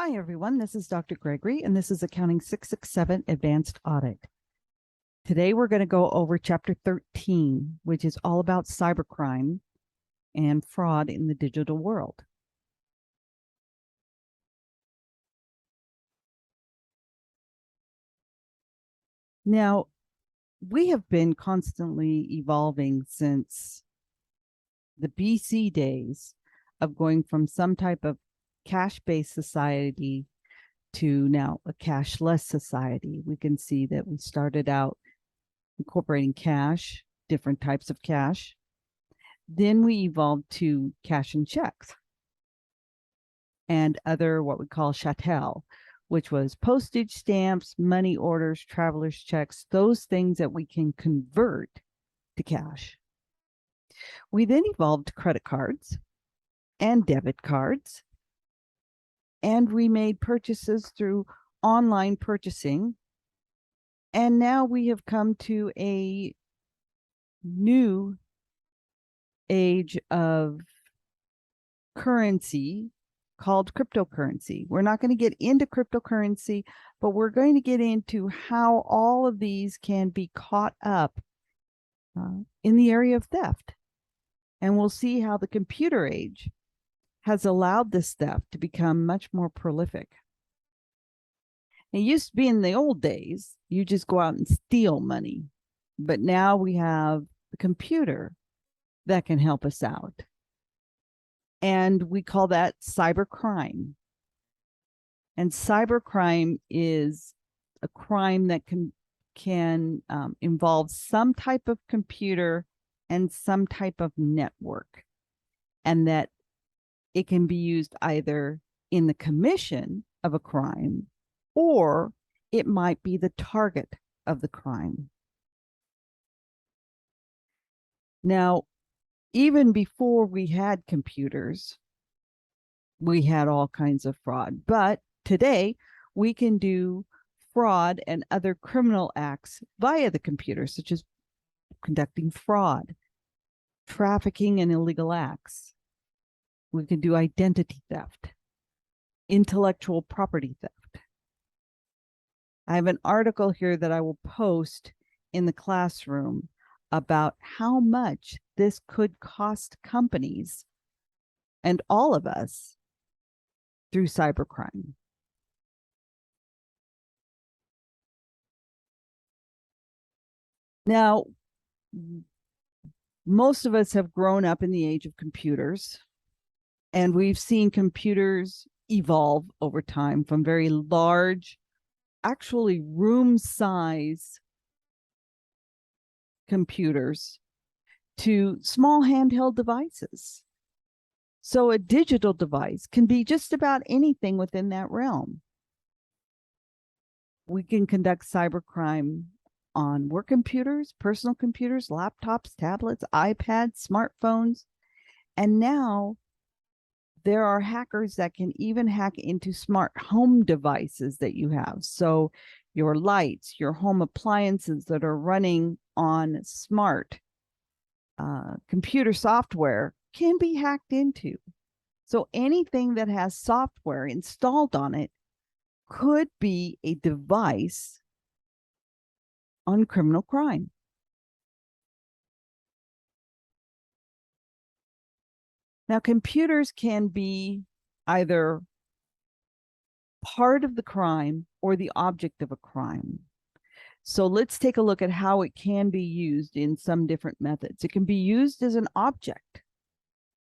Hi, everyone. This is Dr. Gregory, and this is Accounting 667 Advanced Audit. Today, we're going to go over Chapter 13, which is all about cybercrime and fraud in the digital world. Now, we have been constantly evolving since the BC days of going from some type of cash-based society to now a cashless society. We can see that we started out incorporating cash, different types of cash. Then we evolved to cash and checks and other what we call chattel, which was postage stamps, money orders, traveler's checks, those things that we can convert to cash. We then evolved to credit cards and debit cards, and we made purchases through online purchasing. And now we have come to a new age of currency called cryptocurrency. We're not going to get into cryptocurrency, but we're going to get into how all of these can be caught up in the area of theft. And we'll see how the computer age has allowed this theft to become much more prolific. It used to be in the old days, you just go out and steal money. But now we have the computer that can help us out. And we call that cybercrime. And cybercrime is a crime that can involve some type of computer and some type of network, and that it can be used either in the commission of a crime or it might be the target of the crime. Now, even before we had computers, we had all kinds of fraud. But today, we can do fraud and other criminal acts via the computer, such as conducting fraud, trafficking, and illegal acts. We can do identity theft, intellectual property theft. I have an article here that I will post in the classroom about how much this could cost companies and all of us through cybercrime. Now, most of us have grown up in the age of computers, and we've seen computers evolve over time from very large, actually room size computers to small handheld devices. So a digital device can be just about anything within that realm. We can conduct cybercrime on work computers, personal computers, laptops, tablets, iPads, smartphones. And now there are hackers that can even hack into smart home devices that you have. So your lights, your home appliances that are running on smart computer software can be hacked into. So anything that has software installed on it could be a device on criminal crime. Now, computers can be either part of the crime or the object of a crime. So let's take a look at how it can be used in some different methods. It can be used as an object.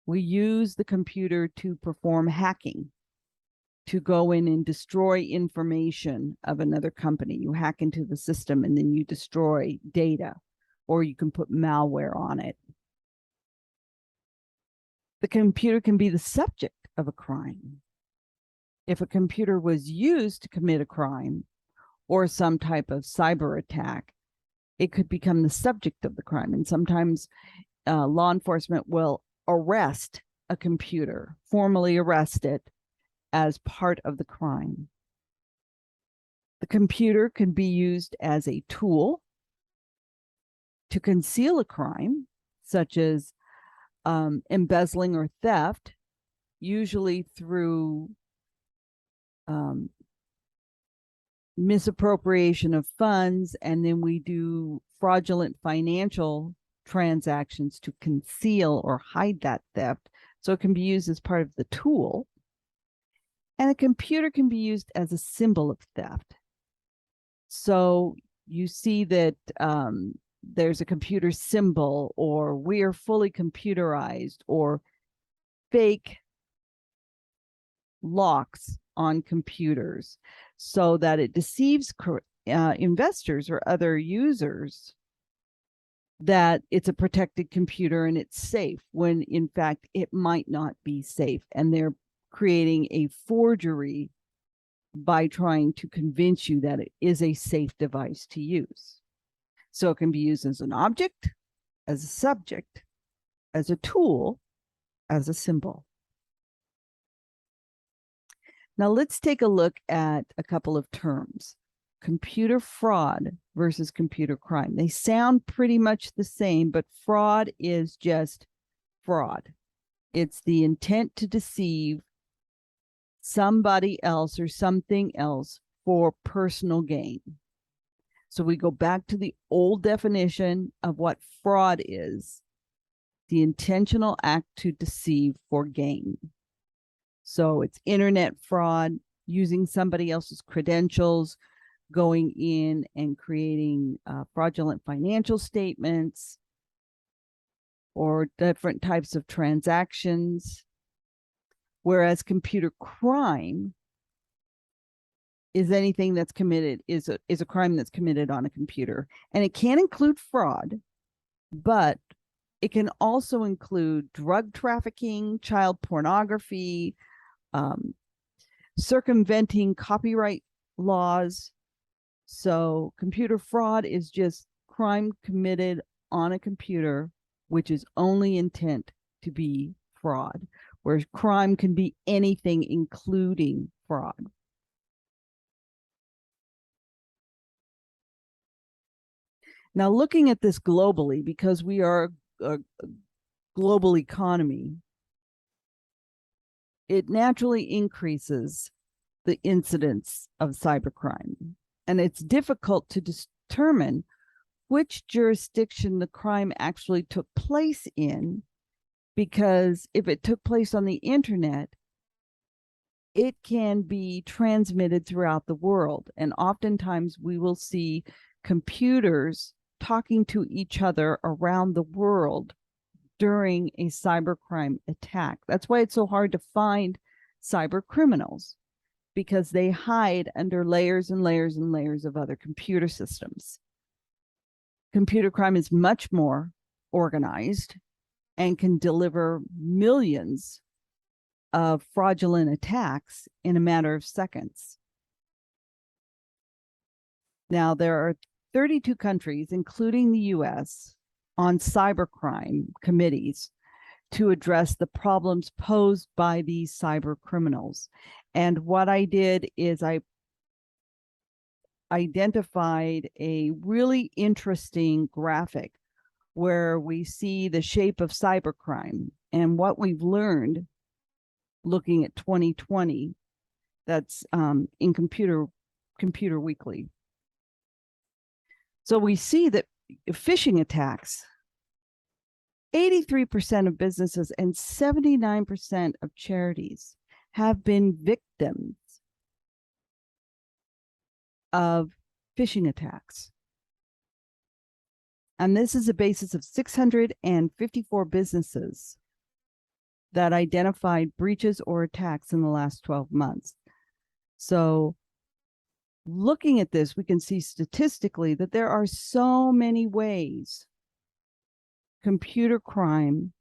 We use the computer to perform hacking, to go in and destroy information of another company. You hack into the system and then you destroy data, or you can put malware on it. The computer can be the subject of a crime. If a computer was used to commit a crime or some type of cyber attack, it could become the subject of the crime. And sometimes law enforcement will arrest a computer, formally arrest it as part of the crime. The computer can be used as a tool to conceal a crime, such as embezzling or theft, usually through misappropriation of funds, and then we do fraudulent financial transactions to conceal or hide that theft. So it can be used as part of the tool. And a computer can be used as a symbol of theft. So you see that there's a computer symbol, or we are fully computerized, or fake locks on computers so that it deceives investors or other users that it's a protected computer and it's safe, when in fact it might not be safe. And they're creating a forgery by trying to convince you that it is a safe device to use. So it can be used as an object, as a subject, as a tool, as a symbol. Now let's take a look at a couple of terms. Computer fraud versus computer crime. They sound pretty much the same, but fraud is just fraud. It's the intent to deceive somebody else or something else for personal gain. So we go back to the old definition of what fraud is: the intentional act to deceive for gain. So it's internet fraud, using somebody else's credentials, going in and creating fraudulent financial statements or different types of transactions. Whereas computer crime is anything that's committed, is a crime that's committed on a computer. And it can include fraud, but it can also include drug trafficking, child pornography, circumventing copyright laws. So computer fraud is just crime committed on a computer, which is only intent to be fraud, whereas crime can be anything, including fraud. Now, looking at this globally, because we are a global economy, it naturally increases the incidence of cybercrime. And it's difficult to determine which jurisdiction the crime actually took place in, because if it took place on the internet, it can be transmitted throughout the world. And oftentimes we will see computers talking to each other around the world during a cybercrime attack. That's why it's so hard to find cyber criminals, because they hide under layers and layers and layers of other computer systems. Computer crime is much more organized and can deliver millions of fraudulent attacks in a matter of seconds. Now, there are 32 countries, including the US, on cybercrime committees to address the problems posed by these cyber criminals. And what I did is I identified a really interesting graphic where we see the shape of cybercrime and what we've learned looking at 2020. That's in Computer Weekly. So we see that phishing attacks, 83% of businesses and 79% of charities have been victims of phishing attacks. And this is a basis of 654 businesses that identified breaches or attacks in the last 12 months. So looking at this, we can see statistically that there are so many ways computer crime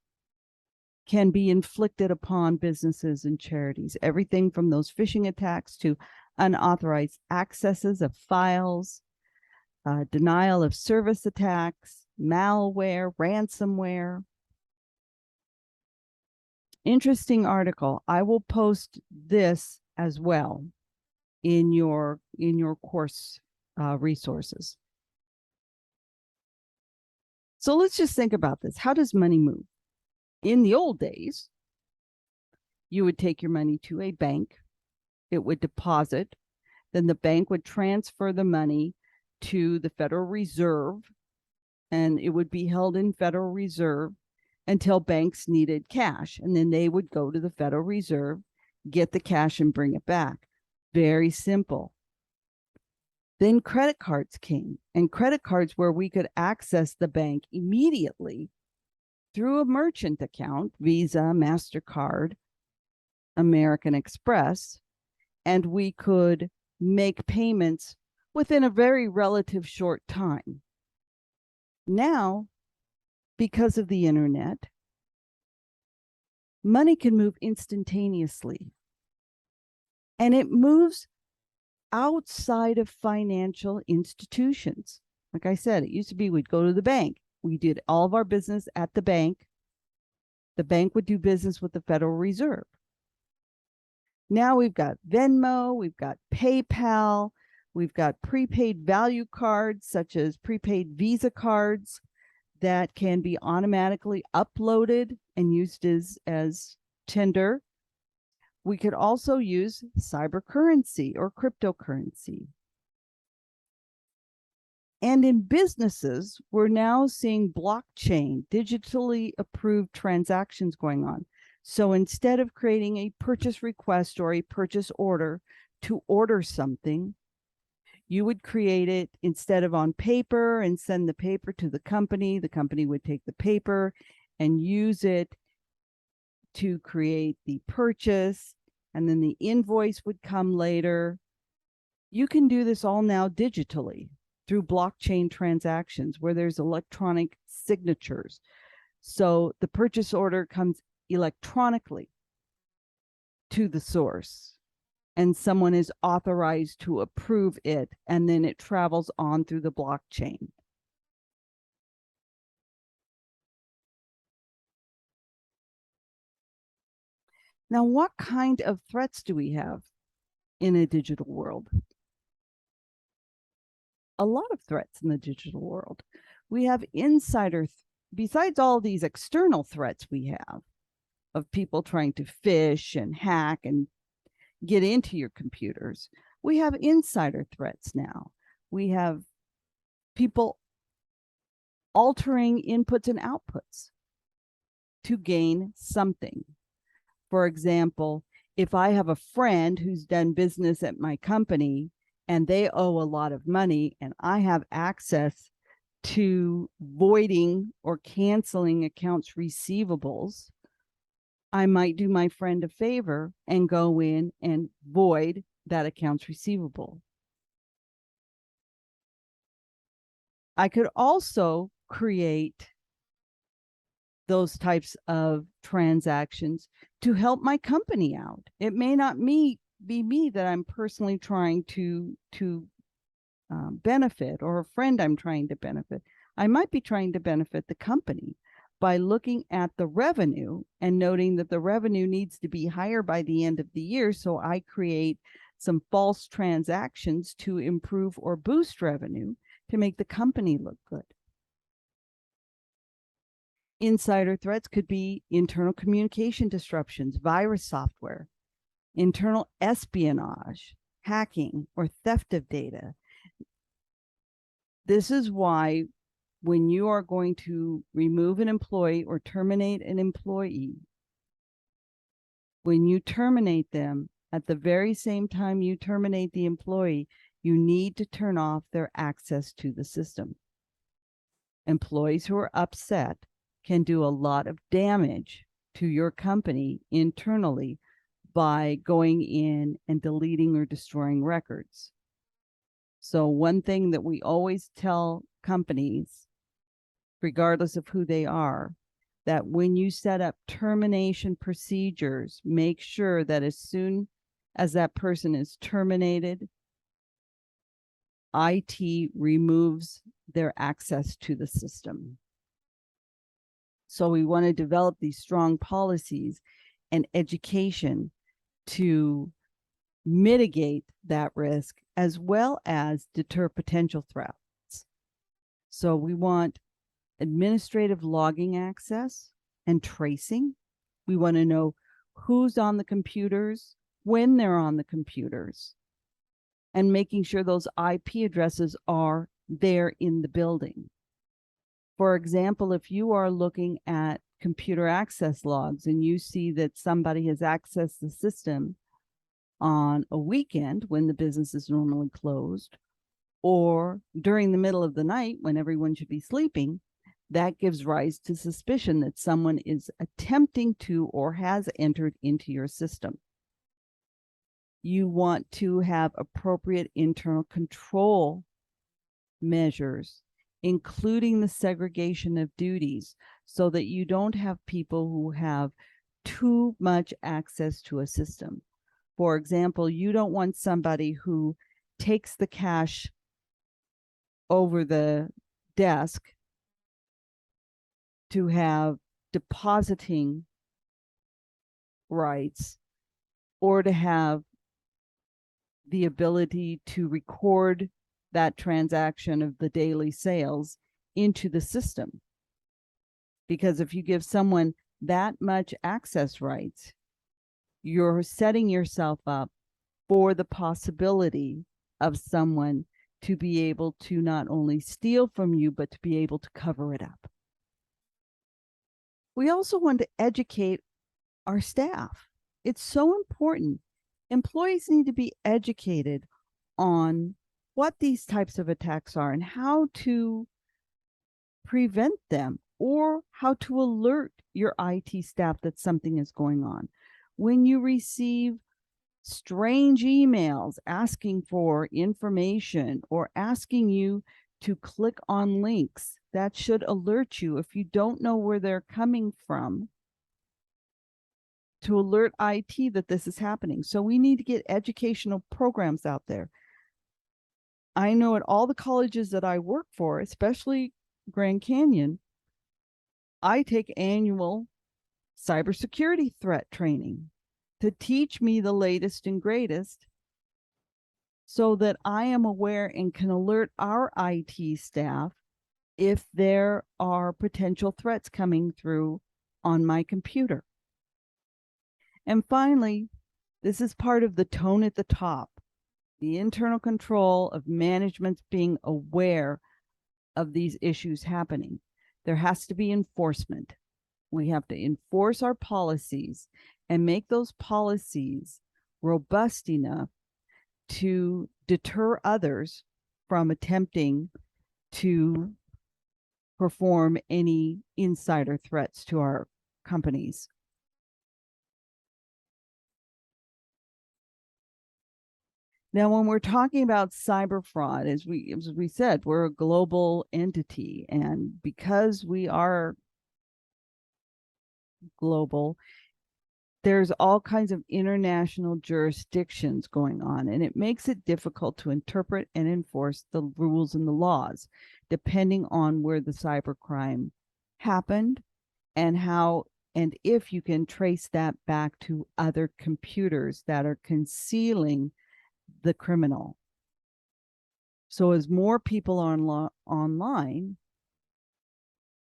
can be inflicted upon businesses and charities. Everything from those phishing attacks to unauthorized accesses of files, denial of service attacks, malware, ransomware. Interesting article. I will post this as well in your course resources. So let's just think about this. How does money move? In the old days, you would take your money to a bank it would deposit, then the bank would transfer the money to the Federal Reserve, and it would be held in Federal Reserve until banks needed cash. And then they would go to the Federal Reserve, get the cash, and bring it back. Very simple. Then credit cards came, and credit cards where we could access the bank immediately through a merchant account, Visa, MasterCard, American Express, and we could make payments within a very relative short time. Now, because of the internet, money can move instantaneously, and it moves outside of financial institutions. Like I said, it used to be we'd go to the bank. We did all of our business at the bank. The bank would do business with the Federal Reserve. Now we've got Venmo, we've got PayPal, we've got prepaid value cards, such as prepaid Visa cards, that can be automatically uploaded and used as tender. We could also use cybercurrency or cryptocurrency. And in businesses, we're now seeing blockchain, digitally approved transactions going on. So instead of creating a purchase request or a purchase order to order something, you would create it instead of on paper and send the paper to the company. The company would take the paper and use it to create the purchase, and then the invoice would come later. You can do this all now digitally through blockchain transactions where there's electronic signatures. So the purchase order comes electronically to the source, and someone is authorized to approve it, and then it travels on through the blockchain. Now, what kind of threats do we have in a digital world? A lot of threats in the digital world. We have besides all these external threats we have of people trying to phish and hack and get into your computers, we have insider threats now. We have people altering inputs and outputs to gain something. For example, if I have a friend who's done business at my company and they owe a lot of money and I have access to voiding or canceling accounts receivables, I might do my friend a favor and go in and void that accounts receivable. I could also create those types of transactions to help my company out. It may not be me that I'm personally trying to benefit, or a friend I'm trying to benefit. I might be trying to benefit the company by looking at the revenue and noting that the revenue needs to be higher by the end of the year. So I create some false transactions to improve or boost revenue to make the company look good. Insider threats could be internal communication disruptions, virus software, internal espionage, hacking, or theft of data. This is why when you are going to remove an employee or terminate an employee, when you terminate them, at the very same time you terminate the employee, you need to turn off their access to the system. Employees who are upset can do a lot of damage to your company internally by going in and deleting or destroying records. So one thing that we always tell companies, regardless of who they are, that when you set up termination procedures, make sure that as soon as that person is terminated, IT removes their access to the system. So we want to develop these strong policies and education to mitigate that risk as well as deter potential threats. So we want administrative logging access and tracing. We want to know who's on the computers, when they're on the computers, and making sure those IP addresses are there in the building. For example, if you are looking at computer access logs and you see that somebody has accessed the system on a weekend when the business is normally closed, or during the middle of the night when everyone should be sleeping, that gives rise to suspicion that someone is attempting to or has entered into your system. You want to have appropriate internal control measures, including the segregation of duties, so that you don't have people who have too much access to a system. For example, you don't want somebody who takes the cash over the desk to have depositing rights, or to have the ability to record that transaction of the daily sales into the system. Because if you give someone that much access rights, you're setting yourself up for the possibility of someone to be able to not only steal from you, but to be able to cover it up. We also want to educate our staff. It's so important. Employees need to be educated on what these types of attacks are and how to prevent them, or how to alert your IT staff that something is going on. When you receive strange emails asking for information or asking you to click on links, that should alert you if you don't know where they're coming from, to alert IT that this is happening. So we need to get educational programs out there. I know at all the colleges that I work for, especially Grand Canyon, I take annual cybersecurity threat training to teach me the latest and greatest, so that I am aware and can alert our IT staff if there are potential threats coming through on my computer. And finally, this is part of the tone at the top, the internal control of management's being aware of these issues happening. There has to be enforcement. We have to enforce our policies and make those policies robust enough to deter others from attempting to perform any insider threats to our companies. Now, when we're talking about cyber fraud, as we said, we're a global entity, and because we are global, there's all kinds of international jurisdictions going on, and it makes it difficult to interpret and enforce the rules and the laws, depending on where the cybercrime happened and how, and if you can trace that back to other computers that are concealing the criminal. So as more people are online,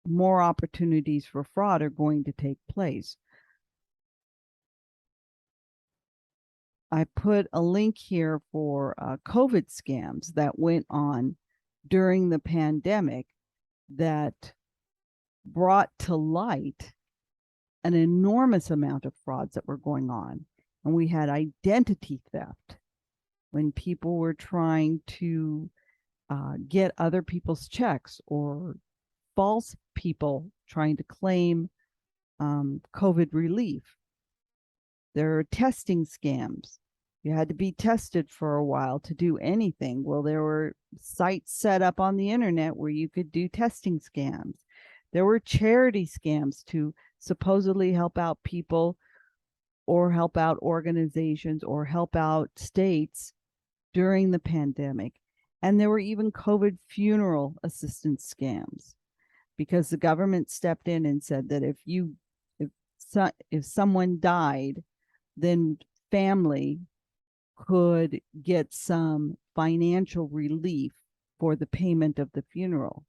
more opportunities for fraud are going to take place. I put a link here for COVID scams that went on during the pandemic that brought to light an enormous amount of frauds that were going on. And we had identity theft, when people were trying to get other people's checks, or false people trying to claim COVID relief. There are testing scams. You had to be tested for a while to do anything. Well, there were sites set up on the internet where you could do testing scams. There were charity scams to supposedly help out people, or help out organizations, or help out states during the pandemic. And there were even COVID funeral assistance scams, because the government stepped in and said that if someone died, then family could get some financial relief for the payment of the funeral.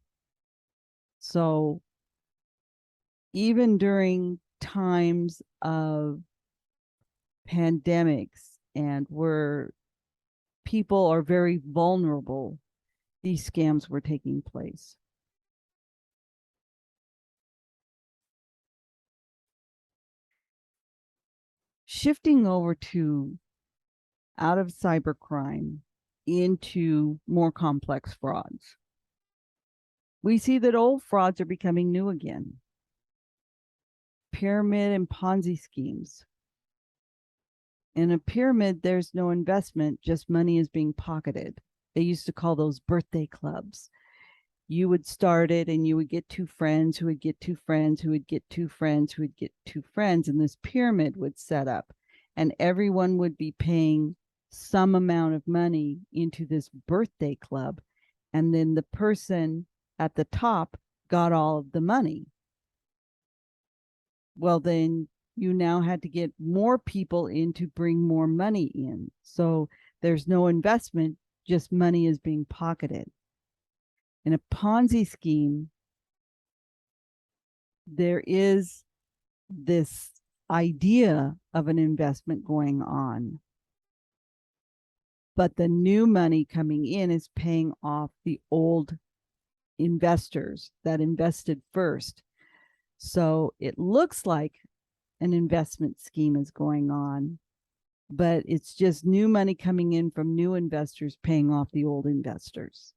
So even during times of pandemics and where people are very vulnerable, these scams were taking place. Shifting over to out of cybercrime into more complex frauds. We see that old frauds are becoming new again. Pyramid and Ponzi schemes. In a pyramid, there's no investment, just money is being pocketed. They used to call those birthday clubs. You would start it and you would get two friends who would get two friends who would get two friends who would get two friends, and this pyramid would set up, and everyone would be paying some amount of money into this birthday club, and then the person at the top got all of the money. Well, then you now had to get more people in to bring more money in. So there's no investment, just money is being pocketed. In a Ponzi scheme, there is this idea of an investment going on, but the new money coming in is paying off the old investors that invested first. So it looks like an investment scheme is going on, but it's just new money coming in from new investors paying off the old investors.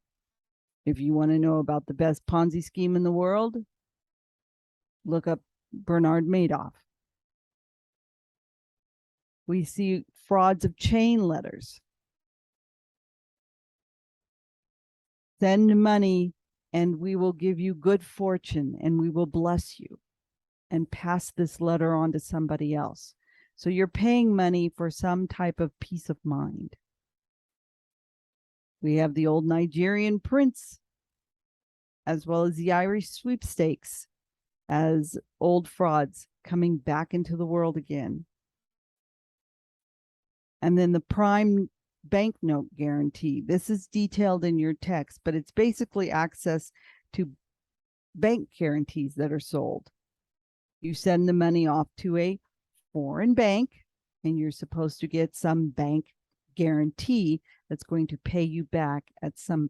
If you want to know about the best Ponzi scheme in the world, look up Bernard Madoff. We see frauds of chain letters. Send money and we will give you good fortune and we will bless you, and pass this letter on to somebody else. So you're paying money for some type of peace of mind. We have the old Nigerian prince, as well as the Irish sweepstakes, as old frauds coming back into the world again. And then the prime banknote guarantee. This is detailed in your text, but it's basically access to bank guarantees that are sold. You send the money off to a foreign bank, and you're supposed to get some bank guarantee that's going to pay you back at some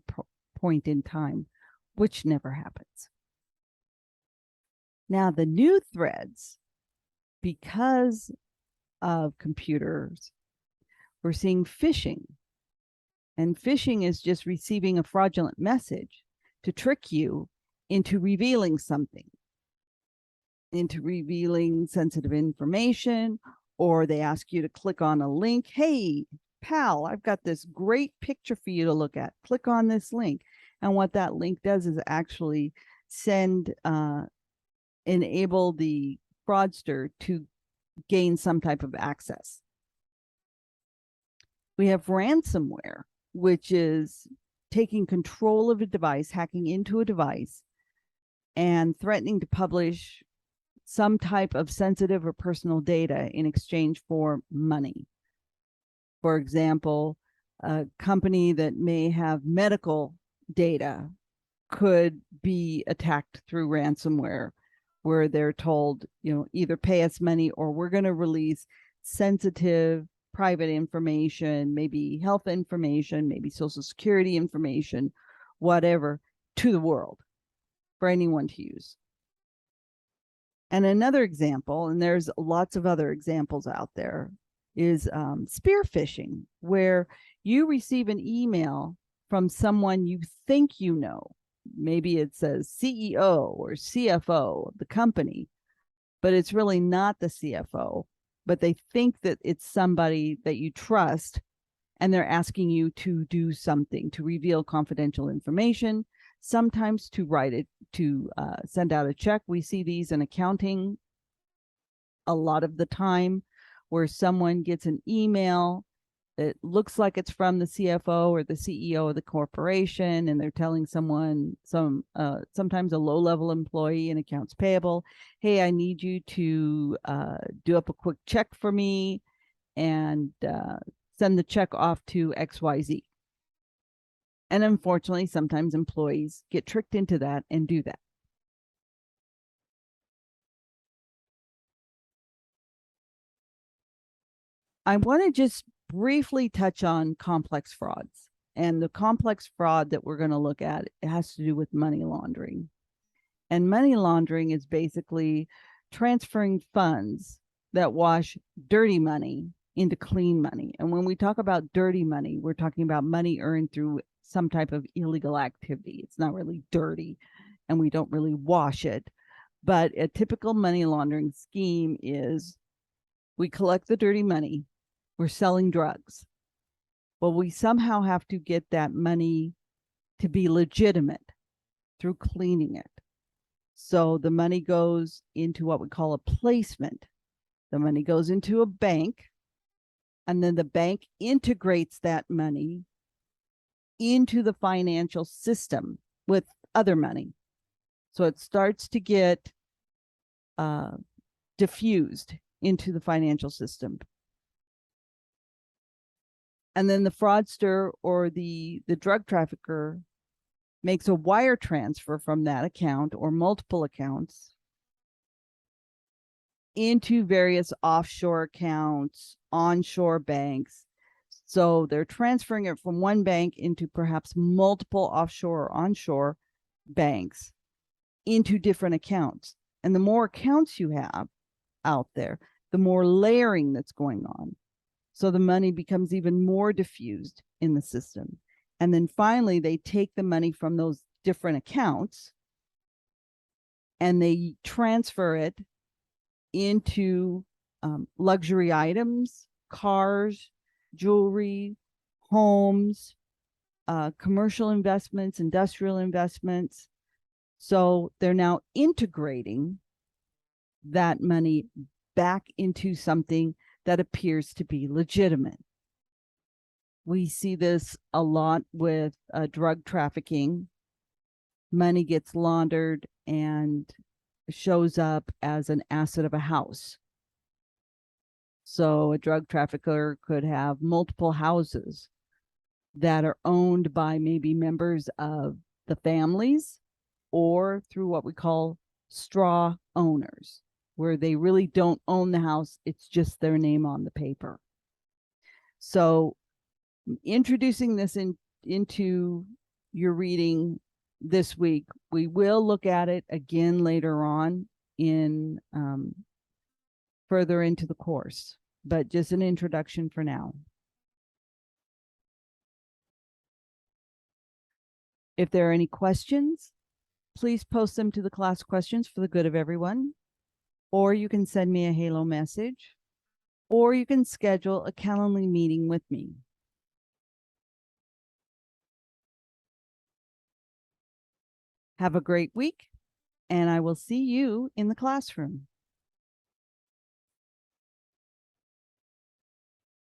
point in time, which never happens. Now, the new threads, because of computers, we're seeing phishing. And phishing is just receiving a fraudulent message to trick you into revealing something, into revealing sensitive information, or they ask you to click on a link. Hey, pal, I've got this great picture for you to look at. Click on this link. And what that link does is actually enable the fraudster to gain some type of access. We have ransomware, which is taking control of a device, hacking into a device, and threatening to publish some type of sensitive or personal data in exchange for money. For example, a company that may have medical data could be attacked through ransomware, where they're told, either pay us money or we're going to release sensitive private information, maybe health information, maybe social security information, whatever, to the world for anyone to use. And another example, and there's lots of other examples out there, is spear phishing, where you receive an email from someone you think you know. Maybe it says CEO or CFO of the company, but it's really not the CFO, but they think that it's somebody that you trust, and they're asking you to do something, to reveal confidential information, sometimes to write it, to send out a check. We see these in accounting a lot of the time, where someone gets an email that looks like it's from the CFO or the CEO of the corporation, and they're telling someone, sometimes a low-level employee in accounts payable, hey, I need you to do up a quick check for me and send the check off to XYZ. And unfortunately, sometimes employees get tricked into that and do that. I want to just briefly touch on complex frauds. And the complex fraud that we're going to look at, it has to do with money laundering. And money laundering is basically transferring funds that wash dirty money into clean money. And when we talk about dirty money, we're talking about money earned through some type of illegal activity. It's not really dirty, and we don't really wash it. But a typical money laundering scheme is we collect the dirty money, we're selling drugs. Well, we somehow have to get that money to be legitimate through cleaning it. So the money goes into what we call a placement. The money goes into a bank, and then the bank integrates that money into the financial system with other money. So it starts to get diffused into the financial system. And then the fraudster or the drug trafficker makes a wire transfer from that account or multiple accounts into various offshore accounts, onshore banks. So they're transferring it from one bank into perhaps multiple offshore or onshore banks into different accounts. And the more accounts you have out there, the more layering that's going on. So the money becomes even more diffused in the system. And then finally, they take the money from those different accounts and they transfer it into luxury items, cars, jewelry, homes, commercial investments, industrial investments. So they're now integrating that money back into something that appears to be legitimate. We see this a lot with drug trafficking. Money gets laundered and shows up as an asset of a house. So a drug trafficker could have multiple houses that are owned by maybe members of the families or through what we call straw owners, where they really don't own the house. It's just their name on the paper. So introducing this into your reading this week, we will look at it again later on in further into the course, but just an introduction for now. If there are any questions, please post them to the class questions for the good of everyone, or you can send me a Halo message, or you can schedule a Calendly meeting with me. Have a great week, and I will see you in the classroom.